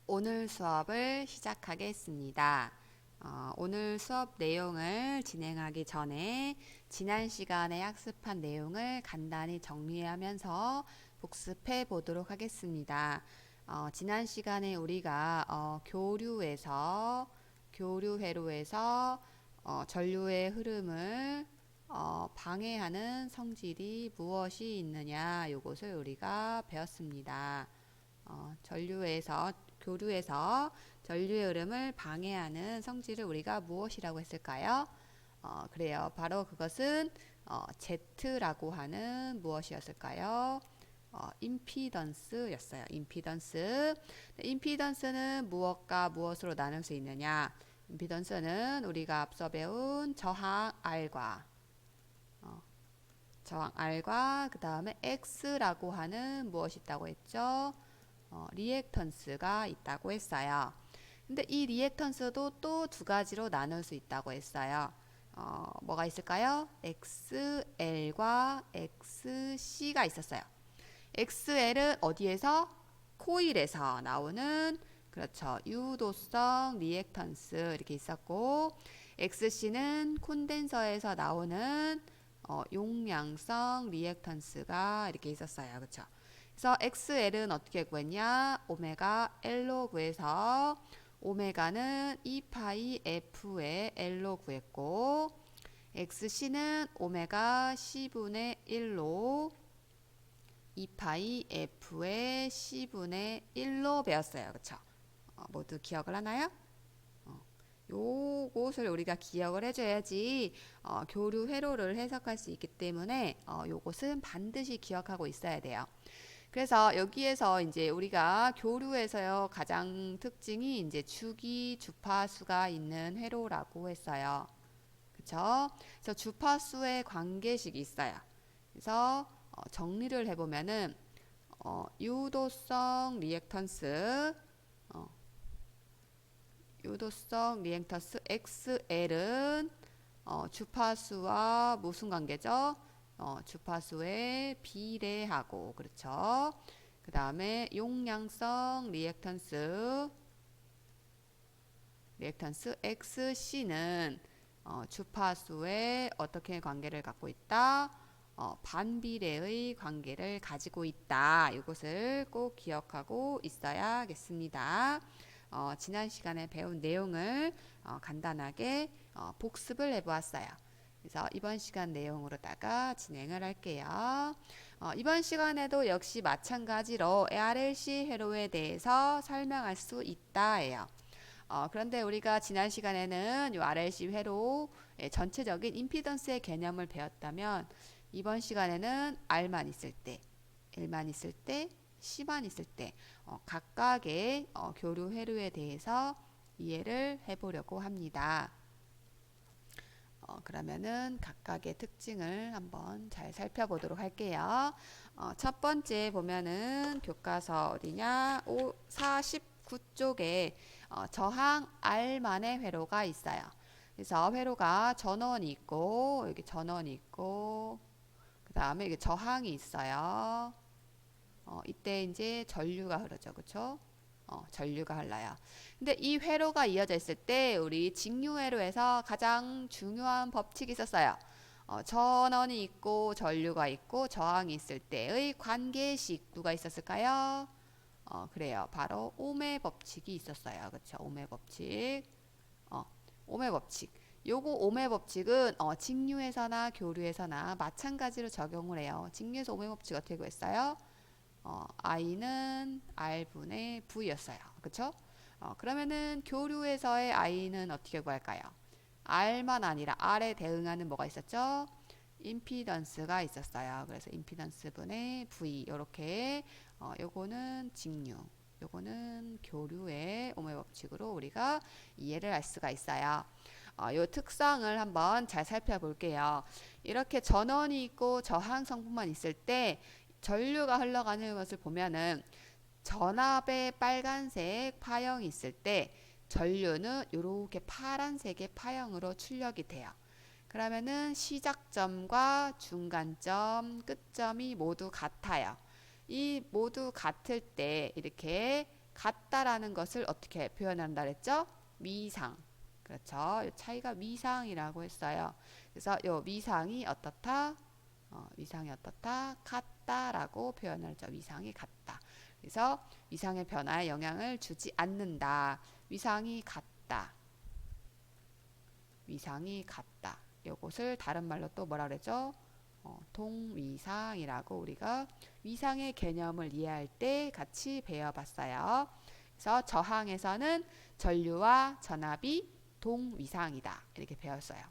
오늘 수업을 시작하겠습니다. 오늘 수업 내용을 진행하기 전에 지난 시간에 학습한 내용을 간단히 정리하면서 복습해 보도록 하겠습니다. 지난 시간에 우리가 교류 회로에서 전류의 흐름을 방해하는 성질이 무엇이 있느냐 요것을 우리가 배웠습니다. 교류에서 전류의 흐름을 방해하는 성질을 우리가 무엇이라고 했을까요? 그래요. 바로 그것은 Z라고 하는 무엇이었을까요? 임피던스였어요. 임피던스. 임피던스는 무엇과 무엇으로 나눌 수 있느냐? 임피던스는 우리가 앞서 배운 저항 R과 그 다음에 X라고 하는 무엇이 있다고 했죠? 리액턴스가 있다고 했어요. 근데 이 리액턴스도 또 두 가지로 나눌 수 있다고 했어요. 뭐가 있을까요? XL과 XC가 있었어요. XL은 어디에서? 코일에서 나오는 그렇죠. 유도성 리액턴스 이렇게 있었고 XC는 콘덴서에서 나오는 용량성 리액턴스가 이렇게 있었어요. 그렇죠? 그래서 XL은 어떻게 구했냐? 오메가 L로 구해서 오메가는 2파이 F의 L로 구했고 XC는 오메가 C분의 1로 2파이 F의 C분의 1로 배웠어요. 그쵸? 모두 기억을 하나요? 요것을 우리가 기억을 해줘야지 교류 회로를 해석할 수 있기 때문에 요것은 반드시 기억하고 있어야 돼요. 그래서 여기에서 이제 우리가 교류에서요 가장 특징이 이제 주기 주파수가 있는 회로라고 했어요. 그쵸? 그래서 주파수의 관계식이 있어요. 그래서 정리를 해보면은 유도성 리액턴스 XL은 주파수와 무슨 관계죠? 주파수에 비례하고 그렇죠. 그 다음에 용량성 리액턴스 XC는 주파수에 어떻게 관계를 갖고 있다? 반비례의 관계를 가지고 있다. 이것을 꼭 기억하고 있어야겠습니다. 지난 시간에 배운 내용을 간단하게 복습을 해보았어요. 그래서 이번 시간 내용으로다가 진행을 할게요. 이번 시간에도 역시 마찬가지로 RLC 회로에 대해서 설명할 수 있다예요. 그런데 우리가 지난 시간에는 이 RLC 회로의 전체적인 임피던스의 개념을 배웠다면 이번 시간에는 R만 있을 때, L만 있을 때, C만 있을 때 각각의 교류 회로에 대해서 이해를 해보려고 합니다. 그러면은 각각의 특징을 한번 잘 살펴보도록 할게요. 첫 번째 보면은 교과서 어디냐? 49쪽에 저항 R만의 회로가 있어요. 그래서 회로가 전원이 있고 여기 전원이 있고 그 다음에 이게 저항이 있어요. 이때 이제 전류가 흐르죠. 그쵸? 전류가 흘러요. 근데 이 회로가 이어져 있을 때 우리 직류회로에서 가장 중요한 법칙이 있었어요. 전원이 있고 전류가 있고 저항이 있을 때의 관계식 누가 있었을까요? 그래요. 바로 오메 법칙이 있었어요. 그쵸? 오메 법칙. 오메 법칙. 요거 오메 법칙은 직류에서나 교류에서나 마찬가지로 적용을 해요. 직류에서 오메 법칙 어떻게 구했어요? I는 R분의 V였어요. 그쵸? 그러면은 교류에서의 I는 어떻게 구할까요? R만 아니라 R에 대응하는 뭐가 있었죠? 임피던스가 있었어요. 그래서 임피던스 분의 V 이렇게 요거는 직류 요거는 교류의 오메 법칙으로 우리가 이해를 할 수가 있어요. 요 특성을 한번 잘 살펴볼게요. 이렇게 전원이 있고 저항 성분만 있을 때 전류가 흘러가는 것을 보면은 전압에 빨간색 파형이 있을 때 전류는 이렇게 파란색의 파형으로 출력이 돼요. 그러면은 시작점과 중간점, 끝점이 모두 같아요. 이 모두 같을 때 이렇게 같다라는 것을 어떻게 표현한다 그랬죠? 위상. 그렇죠. 이 차이가 위상이라고 했어요. 그래서 요 위상이 어떻다? 위상이 어떻다? 같다라고 표현을 하죠. 위상이 같다. 그래서 위상의 변화에 영향을 주지 않는다. 위상이 같다. 위상이 같다. 요것을 다른 말로 또 뭐라 그러죠? 동위상이라고 우리가 위상의 개념을 이해할 때 같이 배워봤어요. 그래서 저항에서는 전류와 전압이 동위상이다. 이렇게 배웠어요.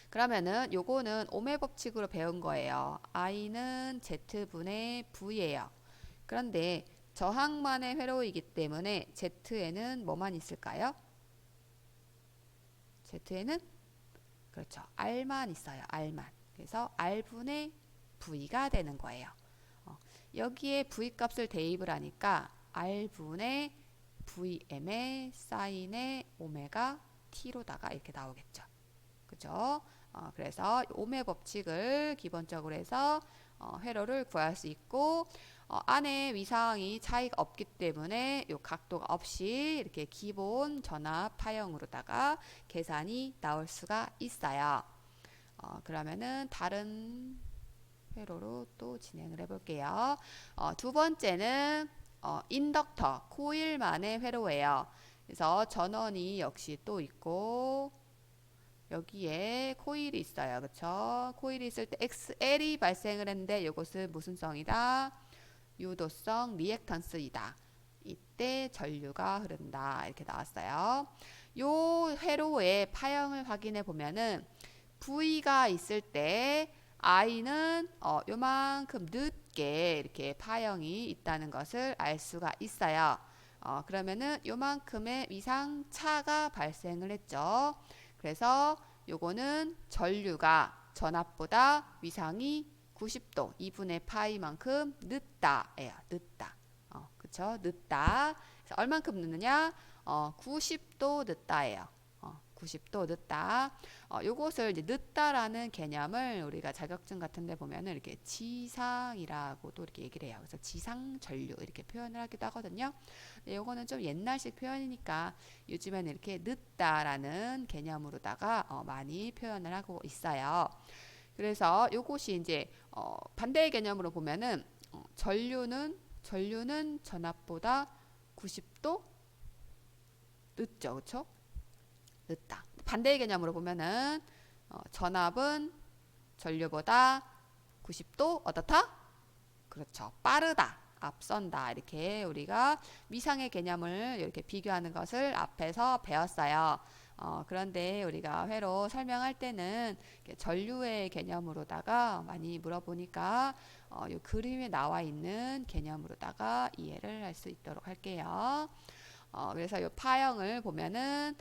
그러면은 요거는 오메 법칙으로 배운 거예요. I는 Z분의 V예요. 그런데 저항만의 회로이기 때문에 Z에는 뭐만 있을까요? Z에는 그렇죠. R만 있어요. R만. 그래서 R분의 V가 되는 거예요. 여기에 V 값을 대입을 하니까 R분의 VM의 사인의 오메가 T로다가 이렇게 나오겠죠. 그죠? 그래서 오메 법칙을 기본적으로 해서 회로를 구할 수 있고 안에 위상이 차이가 없기 때문에 요 각도가 없이 이렇게 기본 전압 파형으로다가 계산이 나올 수가 있어요. 그러면은 다른 회로로 또 진행을 해볼게요. 두 번째는 인덕터, 코일만의 회로예요. 그래서 전원이 역시 또 있고 여기에 코일이 있어요. 그쵸? 코일이 있을 때 XL이 발생을 했는데 이것은 무슨 성이다? 유도성 리액턴스이다. 이때 전류가 흐른다. 이렇게 나왔어요. 요 회로의 파형을 확인해 보면은 V가 있을 때 I는 요만큼 늦게 이렇게 파형이 있다는 것을 알 수가 있어요. 그러면은 요만큼의 위상 차가 발생을 했죠. 그래서 요거는 전류가 전압보다 위상이 90도 2분의 파이만큼 늦다예요. 늦다. 그쵸? 늦다. 그래서 얼만큼 늦느냐? 90도 늦다예요. 90도 늦다. 요것을 이제 늦다라는 개념을 우리가 자격증 같은 데 보면은 이렇게 지상이라고도 이렇게 얘기를 해요. 그래서 지상 전류 이렇게 표현을 하기도 하거든요. 근데 요거는 좀 옛날식 표현이니까 요즘에는 이렇게 늦다라는 개념으로다가 많이 표현을 하고 있어요. 그래서 요것이 이제 반대의 개념으로 보면은 전류는 전압보다 90도 늦죠. 그렇죠? 늦다. 반대의 개념으로 보면은 전압은 전류보다 90도 어떻다? 그렇죠. 빠르다. 앞선다. 이렇게 우리가 위상의 개념을 이렇게 비교하는 것을 앞에서 배웠어요. 그런데 우리가 회로 설명할 때는 전류의 개념으로다가 많이 물어보니까 이 그림에 나와 있는 개념으로다가 이해를 할 수 있도록 할게요. 그래서 이 파형을 보면은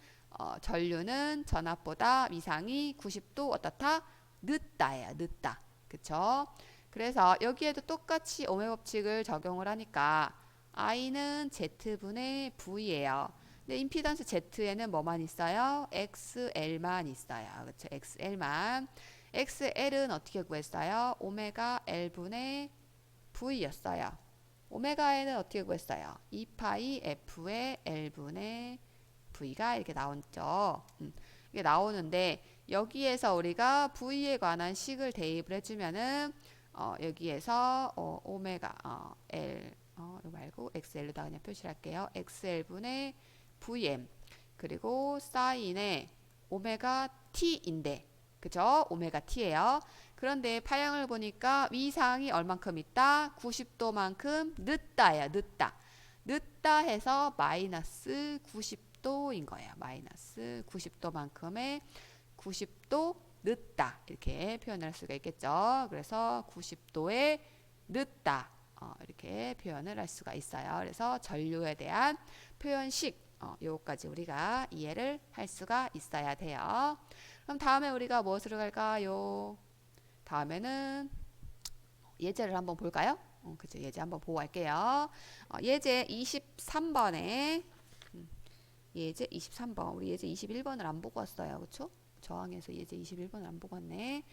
전류는 전압보다 위상이 90도 어떻다? 늦다예요. 늦다. 그쵸? 그래서 여기에도 똑같이 오메 법칙을 적용을 하니까 I는 Z분의 V예요. 근데 임피던스 Z에는 뭐만 있어요? XL만 있어요. 그쵸? XL만. XL은 어떻게 구했어요? 오메가 L분의 V였어요. 오메가에는 어떻게 구했어요? 2파이 F의 L분의 V가 이렇게 나오죠. 이게 나오는데 여기에서 우리가 V에 관한 식을 대입을 해주면은 여기에서 오메가 L 이거 말고 XL로다 그냥 표시를 할게요. XL분의 VM 그리고 사인의 오메가 T인데 그죠? 오메가 T예요. 그런데 파형을 보니까 위상이 얼만큼 있다? 90도만큼 늦다예요. 늦다. 늦다 해서 마이너스 90도인 거예요. 마이너스 90도만큼의 90도 늦다. 이렇게 표현을 할 수가 있겠죠. 그래서 90도에 늦다. 이렇게 표현을 할 수가 있어요. 그래서 전류에 대한 표현식 요거까지 우리가 이해를 할 수가 있어야 돼요. 그럼 다음에 우리가 무엇으로 갈까요? 다음에는 예제를 한번 볼까요? 그죠. 예제 한번 보고 갈게요. 예제 23번에 예제 23번. 우리 예제 21번을 안 보고 왔어요. 그쵸? 저항에서 예제 21번을 안 보고 왔네.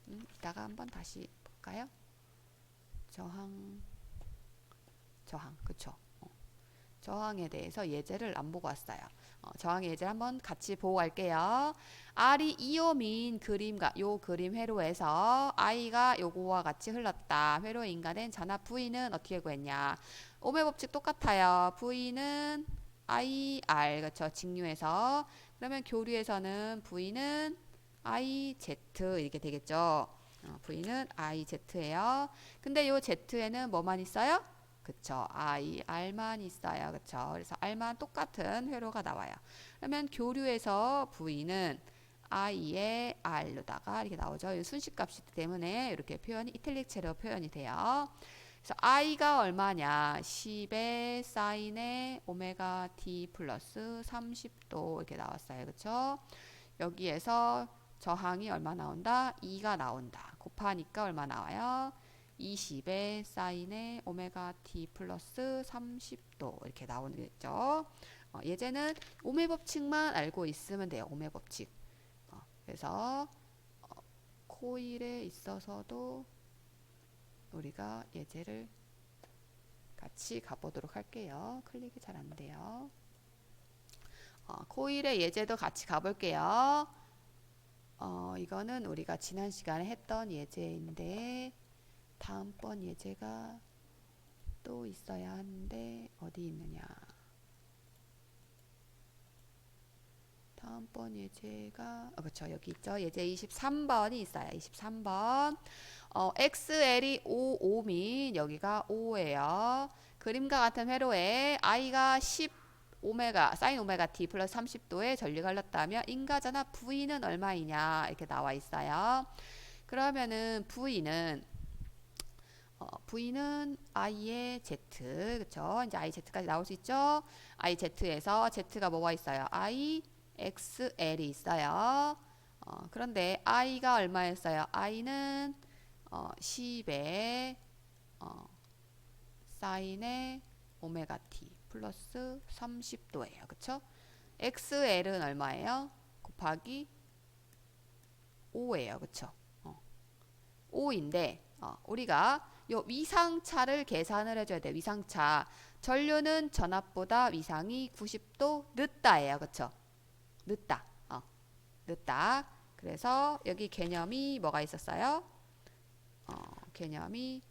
이따가 한번 다시 볼까요? 저항 저항. 그쵸? 저항에 대해서 예제를 안 보고 왔어요. 저항의 예제를 한번 같이 보고 갈게요. R이 2옴인 그림과 요 그림 회로에서 I가 요거와 같이 흘렀다. 회로에 인가된 전압 V는 어떻게 구했냐? 옴의 법칙 똑같아요. V는 IR, 그쵸? 직류에서. 그러면 교류에서는 V는 IZ 이렇게 되겠죠. V는 IZ예요. 근데 요 Z에는 뭐만 있어요? 그쵸. R만 있어요. 그쵸. 그래서 R만 똑같은 회로가 나와요. 그러면 교류에서 V는 I의 R로다가 이렇게 나오죠. 이 순식값이기 때문에 이렇게 표현이 이탈릭체로 표현이 돼요. 그래서 I가 얼마냐? 10의 사인의 오메가 t 플러스 30도 이렇게 나왔어요. 그쵸? 여기에서 저항이 얼마 나온다? 2가 나온다. 곱하니까 얼마 나와요? 20의 사인의 오메가 t 플러스 30도 이렇게 나오겠죠. 예제는 오메 법칙만 알고 있으면 돼요. 오메 법칙. 그래서 코일에 있어서도 우리가 예제를 같이 가보도록 할게요. 클릭이 잘 안 돼요. 코일의 예제도 같이 가볼게요. 이거는 우리가 지난 시간에 했던 예제인데 다음번 예제가 또 있어야 하는데 어디 있느냐? 다음번 예제가 그렇죠. 여기 있죠. 예제 23번이 있어요. 23번. XL이 5, 5민 여기가 5예요. 그림과 같은 회로에 I가 10 오메가 사인 오메가 t 플러스 30도의 전류가 흘렀다면 인가전압 V는 얼마이냐 이렇게 나와 있어요. 그러면은 V는 I의 Z, 그쵸? 이제 IZ까지 나올 수 있죠? IZ에서 Z가 뭐가 있어요? IXL이 있어요. 그런데 I가 얼마였어요? I는 10의 사인의 오메가 t 플러스 30도예요. 그쵸? XL은 얼마예요? 곱하기 5예요. 그쵸? 5인데 우리가 요 위상차를 계산을 해줘야 돼. 위상차. 전류는 전압보다 위상이 90도 늦다예요. 그쵸? 늦다. 늦다. 그래서 여기 개념이 뭐가 있었어요? 개념이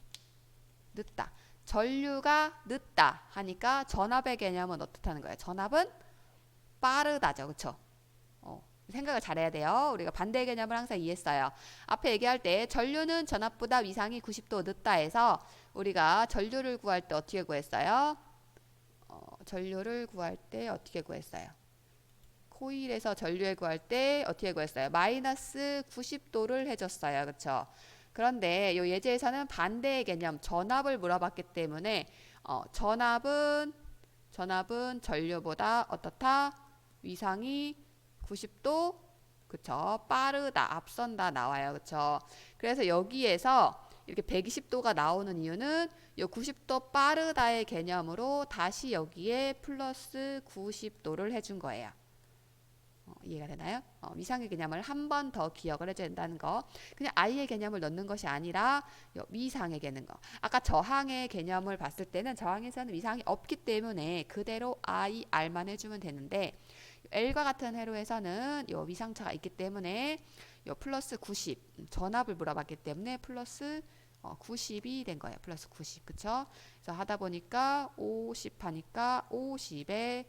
늦다. 전류가 늦다 하니까 전압의 개념은 어떻다는 거예요? 전압은 빠르다죠. 그쵸? 생각을 잘해야 돼요. 우리가 반대 개념을 항상 이해했어요. 앞에 얘기할 때 전류는 전압보다 위상이 90도 늦다 해서 우리가 전류를 구할 때 어떻게 구했어요? 전류를 구할 때 어떻게 구했어요? 코일에서 전류를 구할 때 어떻게 구했어요? 마이너스 90도를 해줬어요. 그쵸? 그런데 이 예제에서는 반대의 개념 전압을 물어봤기 때문에 전압은 전류보다 어떻다? 위상이 90도 그쵸? 빠르다, 앞선다 나와요. 그쵸? 그래서 여기에서 이렇게 120도가 나오는 이유는 이 90도 빠르다의 개념으로 다시 여기에 플러스 90도를 해준 거예요. 이해가 되나요? 위상의 개념을 한 번 더 기억을 해줘야 된다는 거. 그냥 I의 개념을 넣는 것이 아니라 위상의 개념. 아까 저항의 개념을 봤을 때는 저항에서는 위상이 없기 때문에 그대로 I, R만 해주면 되는데 L과 같은 회로에서는 요 위상차가 있기 때문에 요 플러스 90 전압을 물어봤기 때문에 플러스 90이 된 거예요. 플러스 90 그쵸? 그래서 하다 보니까 50 하니까 50의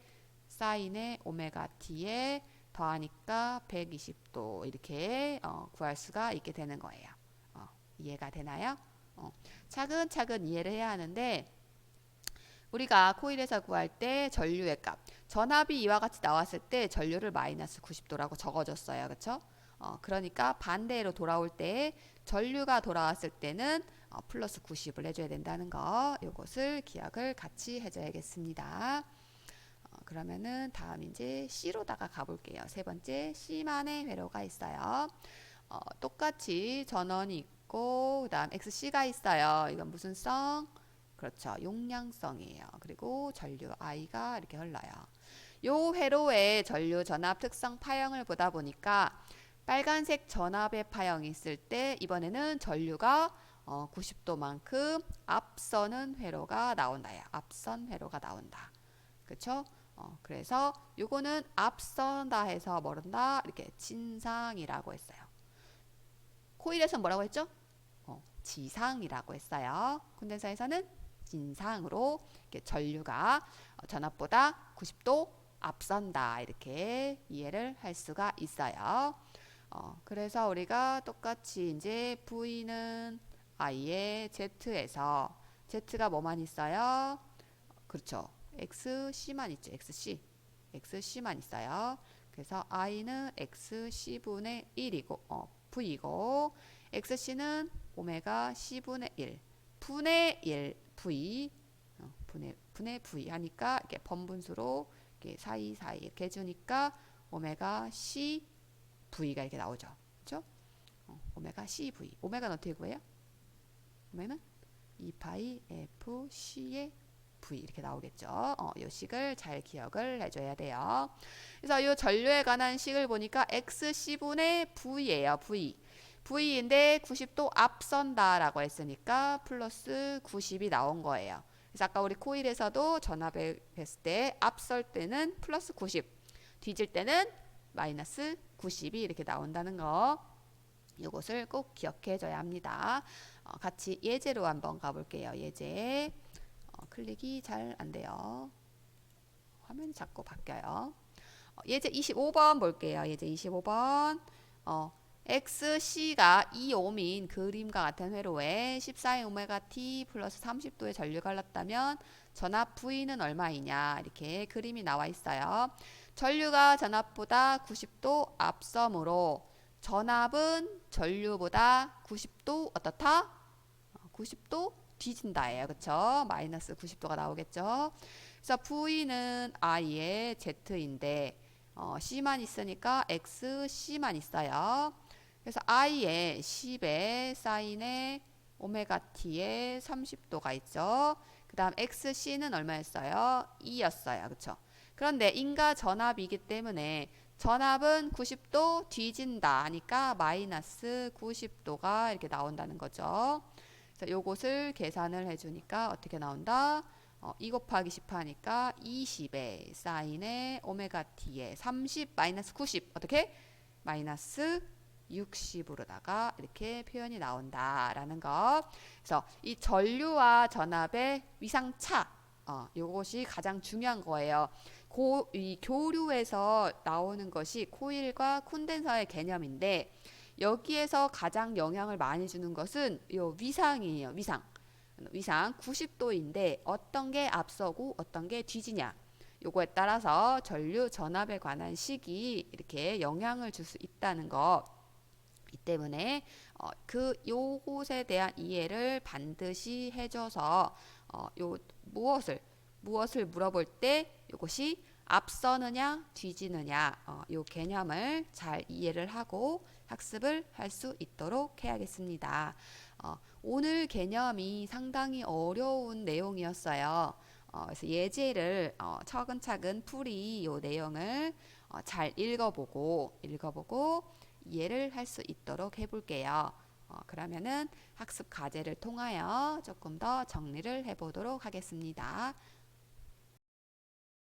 사인의 오메가 t에 더하니까 120도 이렇게 구할 수가 있게 되는 거예요. 이해가 되나요? 차근차근 이해를 해야 하는데 우리가 코일에서 구할 때 전류의 값 전압이 이와 같이 나왔을 때 전류를 마이너스 90도라고 적어줬어요. 그쵸? 그러니까 반대로 돌아올 때 전류가 돌아왔을 때는 플러스 90을 해줘야 된다는 거 이것을 기억을 같이 해줘야겠습니다. 그러면은 다음 이제 C로다가 가볼게요. 세 번째 C만의 회로가 있어요. 똑같이 전원이 있고 그 다음 XC가 있어요. 이건 무슨 성? 그렇죠. 용량성이에요. 그리고 전류 I가 이렇게 흘러요. 요 회로의 전류 전압 특성 파형을 보다 보니까 빨간색 전압의 파형이 있을 때 이번에는 전류가 90도만큼 앞서는 회로가 나온다요. 앞선 회로가 나온다. 그쵸? 그래서 요거는 앞선다 해서 뭐른다? 이렇게 진상이라고 했어요. 코일에서 뭐라고 했죠? 지상이라고 했어요. 콘덴서에서는 진상으로 이렇게 전류가 전압보다 90도 앞선다. 이렇게 이해를 할 수가 있어요. 그래서 우리가 똑같이 이제 V는 I의 Z에서 Z가 뭐만 있어요? 그렇죠. XC만 있죠. XC. XC만 있어요. 그래서 I는 XC분의 1이고, V이고, XC는 오메가 C분의 1. 분의 1 V. 분의 V 하니까 이렇게 번분수로 이렇게 사이사이 이렇게 해주니까 오메가 C V가 이렇게 나오죠. 그렇죠? 오메가 CV. 오메가는 어떻게 구해요? 오메가는 2파이 FC의 V 이렇게 나오겠죠. 이 식을 잘 기억을 해줘야 돼요. 그래서 이 전류에 관한 식을 보니까 XC분의 V예요. V. V인데 90도 앞선다라고 했으니까 플러스 90이 나온 거예요. 그래서 아까 우리 코일에서도 전압에 했을 때 앞설 때는 플러스 90, 뒤질 때는 마이너스 90이 이렇게 나온다는 거. 이것을 꼭 기억해 줘야 합니다. 같이 예제로 한번 가볼게요. 예제. 클릭이 잘 안 돼요. 화면이 자꾸 바뀌어요. 예제 25번 볼게요. 예제 25번. XC가 2옴인 그림과 같은 회로에 14의 오메가 T 플러스 30도의 전류가 흘렀다면 전압 V는 얼마이냐 이렇게 그림이 나와 있어요. 전류가 전압보다 90도 앞서므로 전압은 전류보다 90도 어떻다? 90도 뒤진다예요. 그쵸? 마이너스 90도가 나오겠죠? 그래서 V는 I의 Z인데 C만 있으니까 XC만 있어요. 그래서 I의 10의 사인의 오메가 T의 30도가 있죠. 그 다음 XC는 얼마였어요? 2였어요. 그쵸? 그런데 인과 전압이기 때문에 전압은 90도 뒤진다 하니까 마이너스 90도가 이렇게 나온다는 거죠. 그래서 요것을 계산을 해주니까 어떻게 나온다? 2 곱하기 10 하니까 20의 사인의 오메가 t의 30 마이너스 90 어떻게? 마이너스 60으로다가 이렇게 표현이 나온다라는 거. 그래서 이 전류와 전압의 위상차 요것이 가장 중요한 거예요. 이 교류에서 나오는 것이 코일과 콘덴서의 개념인데 여기에서 가장 영향을 많이 주는 것은 요 위상이에요. 위상 90도인데 어떤 게 앞서고 어떤 게 뒤지냐. 요거에 따라서 전류 전압에 관한 식이 이렇게 영향을 줄 수 있다는 거. 이 때문에 요것에 대한 이해를 반드시 해줘서 요 무엇을 물어볼 때 요것이 앞서느냐 뒤지느냐 요 개념을 잘 이해를 하고 학습을 할 수 있도록 해야겠습니다. 오늘 개념이 상당히 어려운 내용이었어요. 그래서 예제를 차근차근 풀이 요 내용을 잘 읽어보고 이해를 할 수 있도록 해볼게요. 그러면은 학습 과제를 통하여 조금 더 정리를 해보도록 하겠습니다.